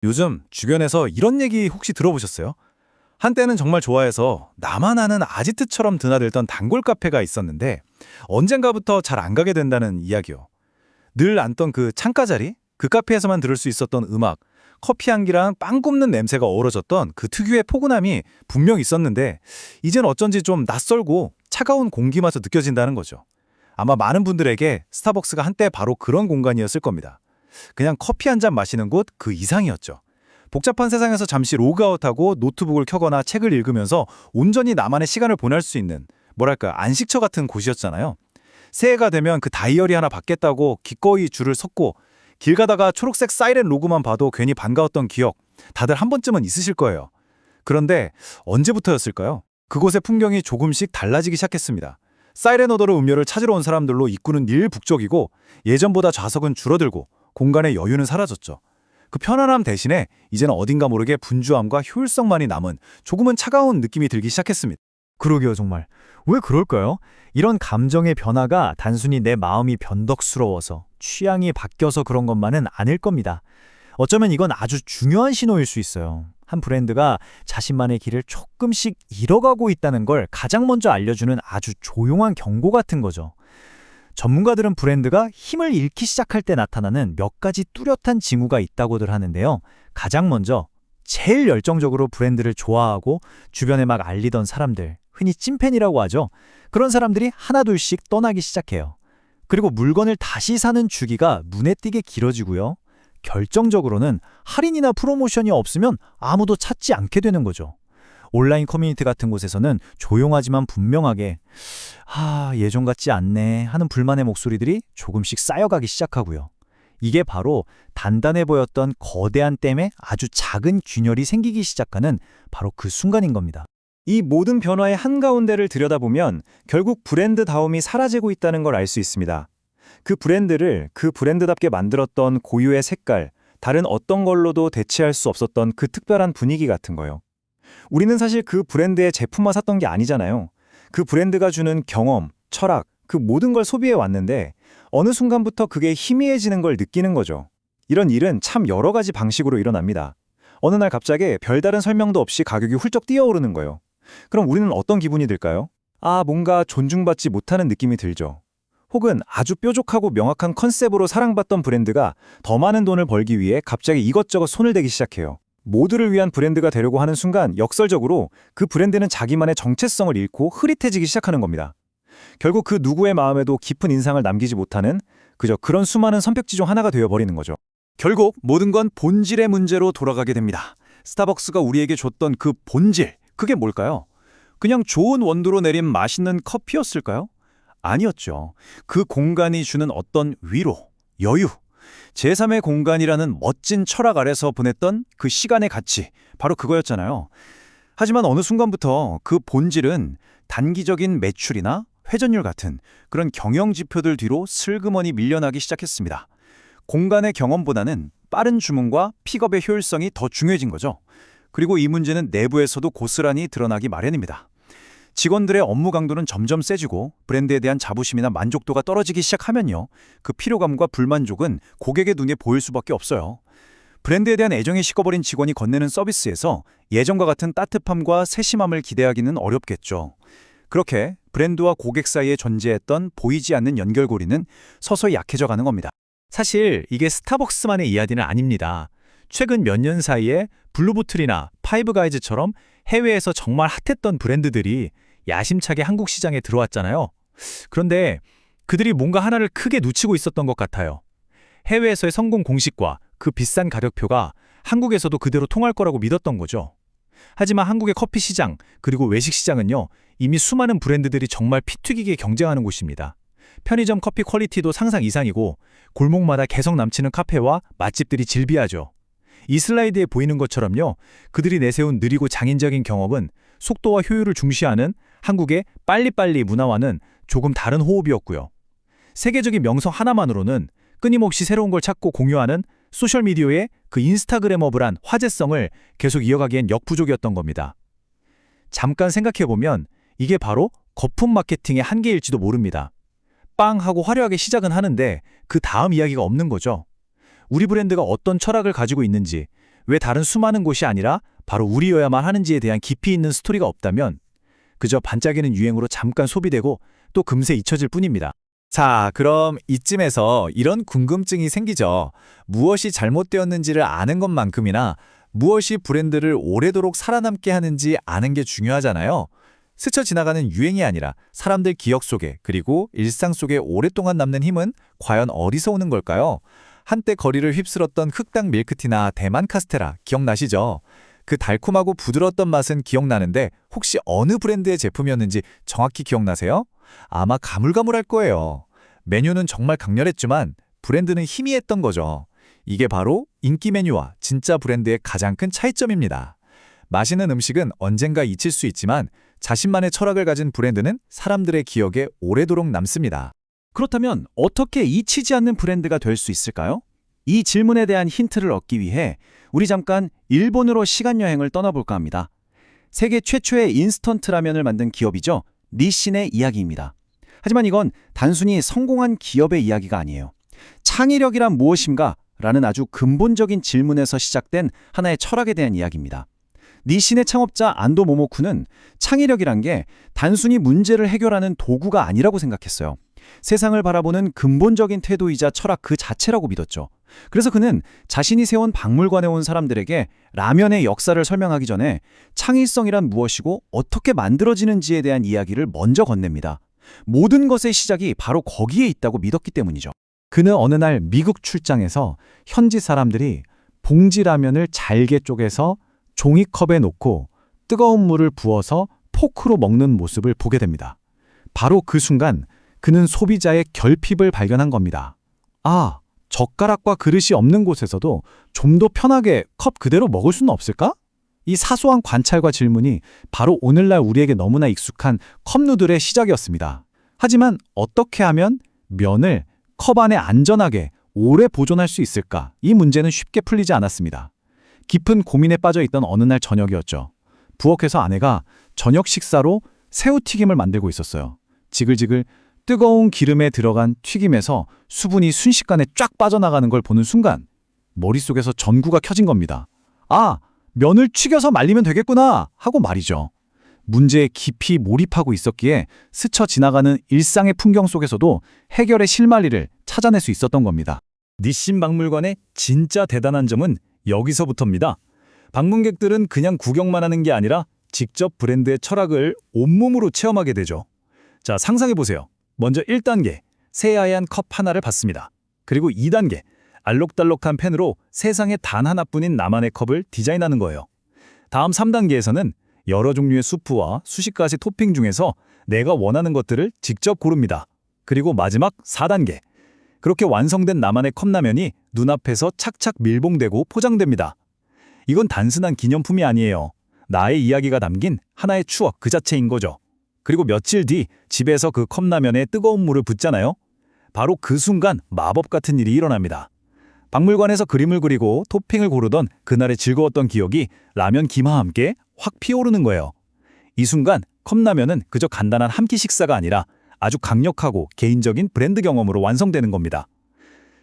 요즘 주변에서 이런 얘기 혹시 들어보셨어요? 한때는 정말 좋아해서 나만 아는 아지트처럼 드나들던 단골 카페가 있었는데 언젠가부터 잘 안 가게 된다는 이야기요. 늘 앉던 그 창가 자리? 그 카페에서만 들을 수 있었던 음악, 커피 향기랑 빵 굽는 냄새가 어우러졌던 그 특유의 포근함이 분명 있었는데 이젠 어쩐지 좀 낯설고 차가운 공기마저 느껴진다는 거죠. 아마 많은 분들에게 스타벅스가 한때 바로 그런 공간이었을 겁니다. 그냥 커피 한 잔 마시는 곳 그 이상이었죠. 복잡한 세상에서 잠시 로그아웃하고 노트북을 켜거나 책을 읽으면서 온전히 나만의 시간을 보낼 수 있는 뭐랄까 안식처 같은 곳이었잖아요. 새해가 되면 그 다이어리 하나 받겠다고 기꺼이 줄을 섰고 길 가다가 초록색 사이렌 로고만 봐도 괜히 반가웠던 기억 다들 한 번쯤은 있으실 거예요. 그런데 언제부터였을까요? 그곳의 풍경이 조금씩 달라지기 시작했습니다. 사이렌 오더로 음료를 찾으러 온 사람들로 입구는 늘 북적이고 예전보다 좌석은 줄어들고 공간의 여유는 사라졌죠. 그 편안함 대신에 이제는 어딘가 모르게 분주함과 효율성만이 남은 조금은 차가운 느낌이 들기 시작했습니다. 그러게요, 정말. 왜 그럴까요? 이런 감정의 변화가 단순히 내 마음이 변덕스러워서 취향이 바뀌어서 그런 것만은 아닐 겁니다. 어쩌면 이건 아주 중요한 신호일 수 있어요. 한 브랜드가 자신만의 길을 조금씩 잃어가고 있다는 걸 가장 먼저 알려주는 아주 조용한 경고 같은 거죠. 전문가들은 브랜드가 힘을 잃기 시작할 때 나타나는 몇 가지 뚜렷한 징후가 있다고들 하는데요. 가장 먼저 제일 열정적으로 브랜드를 좋아하고 주변에 막 알리던 사람들, 흔히 찐팬이라고 하죠. 그런 사람들이 하나둘씩 떠나기 시작해요. 그리고 물건을 다시 사는 주기가 눈에 띄게 길어지고요. 결정적으로는 할인이나 프로모션이 없으면 아무도 찾지 않게 되는 거죠. 온라인 커뮤니티 같은 곳에서는 조용하지만 분명하게 예전 같지 않네 하는 불만의 목소리들이 조금씩 쌓여가기 시작하고요. 이게 바로 단단해 보였던 거대한 댐에 아주 작은 균열이 생기기 시작하는 바로 그 순간인 겁니다. 이 모든 변화의 한가운데를 들여다보면 결국 브랜드다움이 사라지고 있다는 걸 알 수 있습니다. 그 브랜드를 그 브랜드답게 만들었던 고유의 색깔, 다른 어떤 걸로도 대체할 수 없었던 그 특별한 분위기 같은 거요. 우리는 사실 그 브랜드의 제품만 샀던 게 아니잖아요. 그 브랜드가 주는 경험, 철학, 그 모든 걸 소비해 왔는데 어느 순간부터 그게 희미해지는 걸 느끼는 거죠. 이런 일은 참 여러 가지 방식으로 일어납니다. 어느 날 갑자기 별다른 설명도 없이 가격이 훌쩍 뛰어오르는 거예요. 그럼 우리는 어떤 기분이 들까요? 뭔가 존중받지 못하는 느낌이 들죠. 혹은 아주 뾰족하고 명확한 컨셉으로 사랑받던 브랜드가 더 많은 돈을 벌기 위해 갑자기 이것저것 손을 대기 시작해요. 모두를 위한 브랜드가 되려고 하는 순간 역설적으로 그 브랜드는 자기만의 정체성을 잃고 흐릿해지기 시작하는 겁니다. 결국 그 누구의 마음에도 깊은 인상을 남기지 못하는 그저 그런 수많은 선택지 중 하나가 되어버리는 거죠. 결국 모든 건 본질의 문제로 돌아가게 됩니다. 스타벅스가 우리에게 줬던 그 본질, 그게 뭘까요? 그냥 좋은 원두로 내린 맛있는 커피였을까요? 아니었죠. 그 공간이 주는 어떤 위로, 여유, 제3의 공간이라는 멋진 철학 아래서 보냈던 그 시간의 가치, 바로 그거였잖아요. 하지만 어느 순간부터 그 본질은 단기적인 매출이나 회전율 같은 그런 경영 지표들 뒤로 슬그머니 밀려나기 시작했습니다. 공간의 경험보다는 빠른 주문과 픽업의 효율성이 더 중요해진 거죠. 그리고 이 문제는 내부에서도 고스란히 드러나기 마련입니다. 직원들의 업무 강도는 점점 세지고 브랜드에 대한 자부심이나 만족도가 떨어지기 시작하면요. 그 피로감과 불만족은 고객의 눈에 보일 수밖에 없어요. 브랜드에 대한 애정이 식어버린 직원이 건네는 서비스에서 예전과 같은 따뜻함과 세심함을 기대하기는 어렵겠죠. 그렇게 브랜드와 고객 사이에 존재했던 보이지 않는 연결고리는 서서히 약해져 가는 겁니다. 사실 이게 스타벅스만의 이야기는 아닙니다. 최근 몇 년 사이에 블루보틀이나 파이브가이즈처럼 해외에서 정말 핫했던 브랜드들이 야심차게 한국 시장에 들어왔잖아요. 그런데 그들이 뭔가 하나를 크게 놓치고 있었던 것 같아요. 해외에서의 성공 공식과 그 비싼 가격표가 한국에서도 그대로 통할 거라고 믿었던 거죠. 하지만 한국의 커피 시장 그리고 외식 시장은요. 이미 수많은 브랜드들이 정말 피 튀기게 경쟁하는 곳입니다. 편의점 커피 퀄리티도 상상 이상이고 골목마다 개성 넘치는 카페와 맛집들이 질비하죠. 이 슬라이드에 보이는 것처럼요. 그들이 내세운 느리고 장인적인 경험은 속도와 효율을 중시하는 한국의 빨리빨리 문화와는 조금 다른 호흡이었고요. 세계적인 명성 하나만으로는 끊임없이 새로운 걸 찾고 공유하는 소셜미디어의 그 인스타그래머블한 화제성을 계속 이어가기엔 역부족이었던 겁니다. 잠깐 생각해보면 이게 바로 거품 마케팅의 한계일지도 모릅니다. 빵 하고 화려하게 시작은 하는데 그 다음 이야기가 없는 거죠. 우리 브랜드가 어떤 철학을 가지고 있는지, 왜 다른 수많은 곳이 아니라 바로 우리여야만 하는지에 대한 깊이 있는 스토리가 없다면 그저 반짝이는 유행으로 잠깐 소비되고 또 금세 잊혀질 뿐입니다. 자, 그럼 이쯤에서 이런 궁금증이 생기죠. 무엇이 잘못되었는지를 아는 것만큼이나 무엇이 브랜드를 오래도록 살아남게 하는지 아는 게 중요하잖아요. 스쳐 지나가는 유행이 아니라 사람들 기억 속에 그리고 일상 속에 오랫동안 남는 힘은 과연 어디서 오는 걸까요? 한때 거리를 휩쓸었던 흑당 밀크티나 대만 카스테라 기억나시죠? 그 달콤하고 부드러웠던 맛은 기억나는데 혹시 어느 브랜드의 제품이었는지 정확히 기억나세요? 아마 가물가물할 거예요. 메뉴는 정말 강렬했지만 브랜드는 희미했던 거죠. 이게 바로 인기 메뉴와 진짜 브랜드의 가장 큰 차이점입니다. 맛있는 음식은 언젠가 잊힐 수 있지만 자신만의 철학을 가진 브랜드는 사람들의 기억에 오래도록 남습니다. 그렇다면 어떻게 잊히지 않는 브랜드가 될 수 있을까요? 이 질문에 대한 힌트를 얻기 위해 우리 잠깐 일본으로 시간여행을 떠나볼까 합니다. 세계 최초의 인스턴트 라면을 만든 기업이죠. 니신의 이야기입니다. 하지만 이건 단순히 성공한 기업의 이야기가 아니에요. 창의력이란 무엇인가? 라는 아주 근본적인 질문에서 시작된 하나의 철학에 대한 이야기입니다. 니신의 창업자 안도 모모쿠는 창의력이란 게 단순히 문제를 해결하는 도구가 아니라고 생각했어요. 세상을 바라보는 근본적인 태도이자 철학 그 자체라고 믿었죠. 그래서 그는 자신이 세운 박물관에 온 사람들에게 라면의 역사를 설명하기 전에 창의성이란 무엇이고 어떻게 만들어지는지에 대한 이야기를 먼저 건넵니다. 모든 것의 시작이 바로 거기에 있다고 믿었기 때문이죠. 그는 어느 날 미국 출장에서 현지 사람들이 봉지라면을 잘게 쪼개서 종이컵에 놓고 뜨거운 물을 부어서 포크로 먹는 모습을 보게 됩니다. 바로 그 순간 그는 소비자의 결핍을 발견한 겁니다. 아, 젓가락과 그릇이 없는 곳에서도 좀 더 편하게 컵 그대로 먹을 수는 없을까? 이 사소한 관찰과 질문이 바로 오늘날 우리에게 너무나 익숙한 컵누들의 시작이었습니다. 하지만 어떻게 하면 면을 컵 안에 안전하게 오래 보존할 수 있을까? 이 문제는 쉽게 풀리지 않았습니다. 깊은 고민에 빠져 있던 어느 날 저녁이었죠. 부엌에서 아내가 저녁 식사로 새우튀김을 만들고 있었어요. 지글지글 뜨거운 기름에 들어간 튀김에서 수분이 순식간에 쫙 빠져나가는 걸 보는 순간 머릿속에서 전구가 켜진 겁니다. 아, 면을 튀겨서 말리면 되겠구나 하고 말이죠. 문제에 깊이 몰입하고 있었기에 스쳐 지나가는 일상의 풍경 속에서도 해결의 실마리를 찾아낼 수 있었던 겁니다. 니신 박물관의 진짜 대단한 점은 여기서부터입니다. 방문객들은 그냥 구경만 하는 게 아니라 직접 브랜드의 철학을 온몸으로 체험하게 되죠. 자, 상상해보세요. 먼저 1단계, 새하얀 컵 하나를 받습니다. 그리고 2단계, 알록달록한 펜으로 세상에 단 하나뿐인 나만의 컵을 디자인하는 거예요. 다음 3단계에서는 여러 종류의 수프와 수십 가지 토핑 중에서 내가 원하는 것들을 직접 고릅니다. 그리고 마지막 4단계, 그렇게 완성된 나만의 컵라면이 눈앞에서 착착 밀봉되고 포장됩니다. 이건 단순한 기념품이 아니에요. 나의 이야기가 담긴 하나의 추억 그 자체인 거죠. 그리고 며칠 뒤 집에서 그 컵라면에 뜨거운 물을 붓잖아요. 바로 그 순간 마법 같은 일이 일어납니다. 박물관에서 그림을 그리고 토핑을 고르던 그날의 즐거웠던 기억이 라면 김과 함께 확 피어오르는 거예요. 이 순간 컵라면은 그저 간단한 한 끼 식사가 아니라 아주 강력하고 개인적인 브랜드 경험으로 완성되는 겁니다.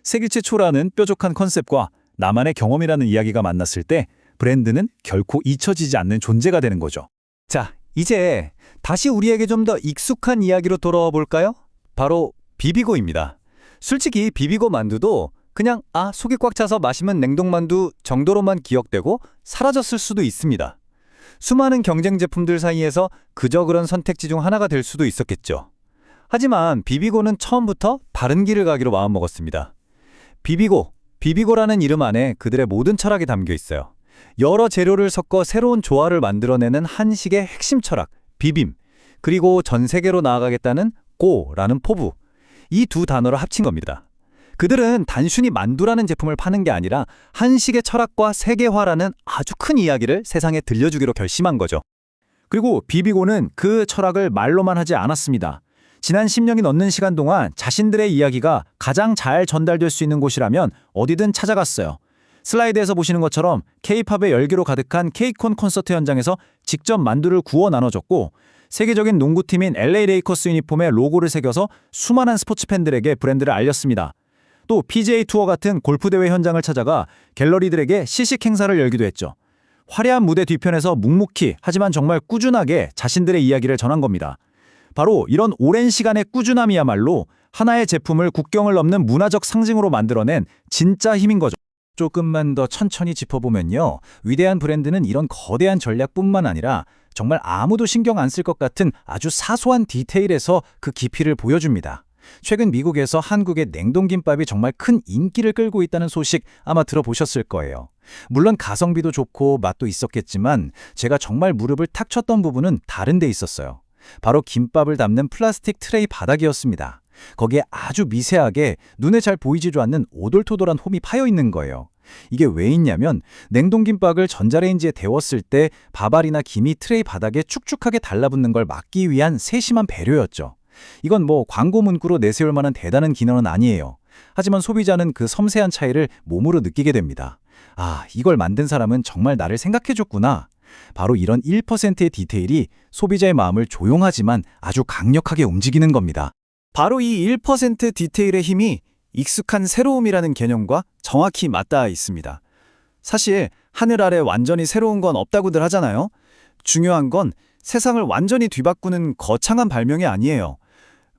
세계 최초라는 뾰족한 컨셉과 나만의 경험이라는 이야기가 만났을 때 브랜드는 결코 잊혀지지 않는 존재가 되는 거죠. 자, 이제 다시 우리에게 좀 더 익숙한 이야기로 돌아와 볼까요? 바로 비비고입니다. 솔직히 비비고 만두도 그냥 속이 꽉 차서 마시면 냉동만두 정도로만 기억되고 사라졌을 수도 있습니다. 수많은 경쟁 제품들 사이에서 그저 그런 선택지 중 하나가 될 수도 있었겠죠. 하지만 비비고는 처음부터 바른 길을 가기로 마음먹었습니다. 비비고라는 이름 안에 그들의 모든 철학이 담겨 있어요. 여러 재료를 섞어 새로운 조화를 만들어내는 한식의 핵심 철학, 비빔, 그리고 전 세계로 나아가겠다는 고라는 포부, 이 두 단어를 합친 겁니다. 그들은 단순히 만두라는 제품을 파는 게 아니라 한식의 철학과 세계화라는 아주 큰 이야기를 세상에 들려주기로 결심한 거죠. 그리고 비비고는 그 철학을 말로만 하지 않았습니다. 지난 10년이 넘는 시간 동안 자신들의 이야기가 가장 잘 전달될 수 있는 곳이라면 어디든 찾아갔어요. 슬라이드에서 보시는 것처럼 K-팝의 열기로 가득한 K-콘 콘서트 현장에서 직접 만두를 구워 나눠줬고, 세계적인 농구팀인 LA 레이커스 유니폼에 로고를 새겨서 수많은 스포츠 팬들에게 브랜드를 알렸습니다. 또 PGA 투어 같은 골프 대회 현장을 찾아가 갤러리들에게 시식 행사를 열기도 했죠. 화려한 무대 뒤편에서 묵묵히 하지만 정말 꾸준하게 자신들의 이야기를 전한 겁니다. 바로 이런 오랜 시간의 꾸준함이야말로 하나의 제품을 국경을 넘는 문화적 상징으로 만들어낸 진짜 힘인 거죠. 조금만 더 천천히 짚어보면요. 위대한 브랜드는 이런 거대한 전략뿐만 아니라 정말 아무도 신경 안 쓸 것 같은 아주 사소한 디테일에서 그 깊이를 보여줍니다. 최근 미국에서 한국의 냉동김밥이 정말 큰 인기를 끌고 있다는 소식 아마 들어보셨을 거예요. 물론 가성비도 좋고 맛도 있었겠지만 제가 정말 무릎을 탁 쳤던 부분은 다른 데 있었어요. 바로 김밥을 담는 플라스틱 트레이 바닥이었습니다. 거기에 아주 미세하게 눈에 잘 보이지도 않는 오돌토돌한 홈이 파여 있는 거예요. 이게 왜 있냐면 냉동김밥을 전자레인지에 데웠을 때 밥알이나 김이 트레이 바닥에 축축하게 달라붙는 걸 막기 위한 세심한 배려였죠. 이건 뭐 광고 문구로 내세울 만한 대단한 기능은 아니에요. 하지만 소비자는 그 섬세한 차이를 몸으로 느끼게 됩니다. 아, 이걸 만든 사람은 정말 나를 생각해줬구나. 바로 이런 1%의 디테일이 소비자의 마음을 조용하지만 아주 강력하게 움직이는 겁니다. 바로 이 1% 디테일의 힘이 익숙한 새로움이라는 개념과 정확히 맞닿아 있습니다. 사실 하늘 아래 완전히 새로운 건 없다고들 하잖아요. 중요한 건 세상을 완전히 뒤바꾸는 거창한 발명이 아니에요.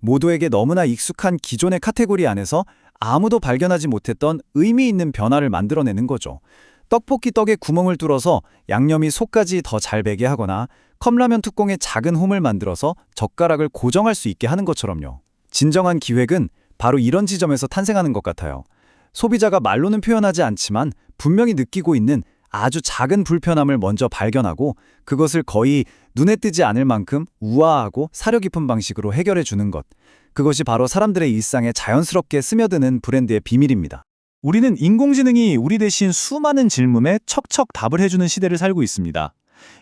모두에게 너무나 익숙한 기존의 카테고리 안에서 아무도 발견하지 못했던 의미 있는 변화를 만들어내는 거죠. 떡볶이 떡에 구멍을 뚫어서 양념이 속까지 더 잘 배게 하거나 컵라면 뚜껑에 작은 홈을 만들어서 젓가락을 고정할 수 있게 하는 것처럼요. 진정한 기획은 바로 이런 지점에서 탄생하는 것 같아요. 소비자가 말로는 표현하지 않지만 분명히 느끼고 있는 아주 작은 불편함을 먼저 발견하고 그것을 거의 눈에 띄지 않을 만큼 우아하고 사려 깊은 방식으로 해결해 주는 것. 그것이 바로 사람들의 일상에 자연스럽게 스며드는 브랜드의 비밀입니다. 우리는 인공지능이 우리 대신 수많은 질문에 척척 답을 해주는 시대를 살고 있습니다.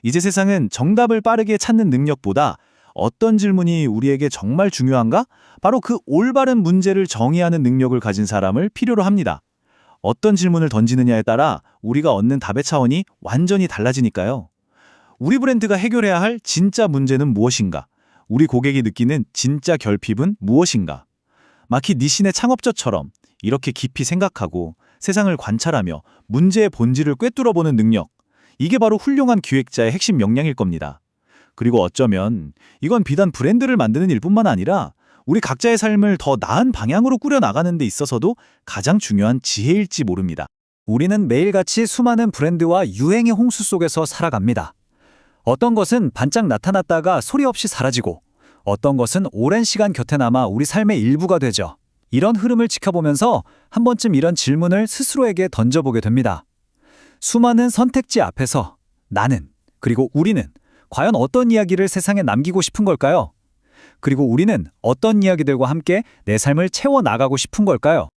이제 세상은 정답을 빠르게 찾는 능력보다 어떤 질문이 우리에게 정말 중요한가? 바로 그 올바른 문제를 정의하는 능력을 가진 사람을 필요로 합니다. 어떤 질문을 던지느냐에 따라 우리가 얻는 답의 차원이 완전히 달라지니까요. 우리 브랜드가 해결해야 할 진짜 문제는 무엇인가? 우리 고객이 느끼는 진짜 결핍은 무엇인가? 마키 니신의 창업자처럼 이렇게 깊이 생각하고 세상을 관찰하며 문제의 본질을 꿰뚫어보는 능력. 이게 바로 훌륭한 기획자의 핵심 역량일 겁니다. 그리고 어쩌면 이건 비단 브랜드를 만드는 일뿐만 아니라 우리 각자의 삶을 더 나은 방향으로 꾸려나가는 데 있어서도 가장 중요한 지혜일지 모릅니다. 우리는 매일같이 수많은 브랜드와 유행의 홍수 속에서 살아갑니다. 어떤 것은 반짝 나타났다가 소리 없이 사라지고 어떤 것은 오랜 시간 곁에 남아 우리 삶의 일부가 되죠. 이런 흐름을 지켜보면서 한 번쯤 이런 질문을 스스로에게 던져보게 됩니다. 수많은 선택지 앞에서 나는, 그리고 우리는 과연 어떤 이야기를 세상에 남기고 싶은 걸까요? 그리고 우리는 어떤 이야기들과 함께 내 삶을 채워나가고 싶은 걸까요?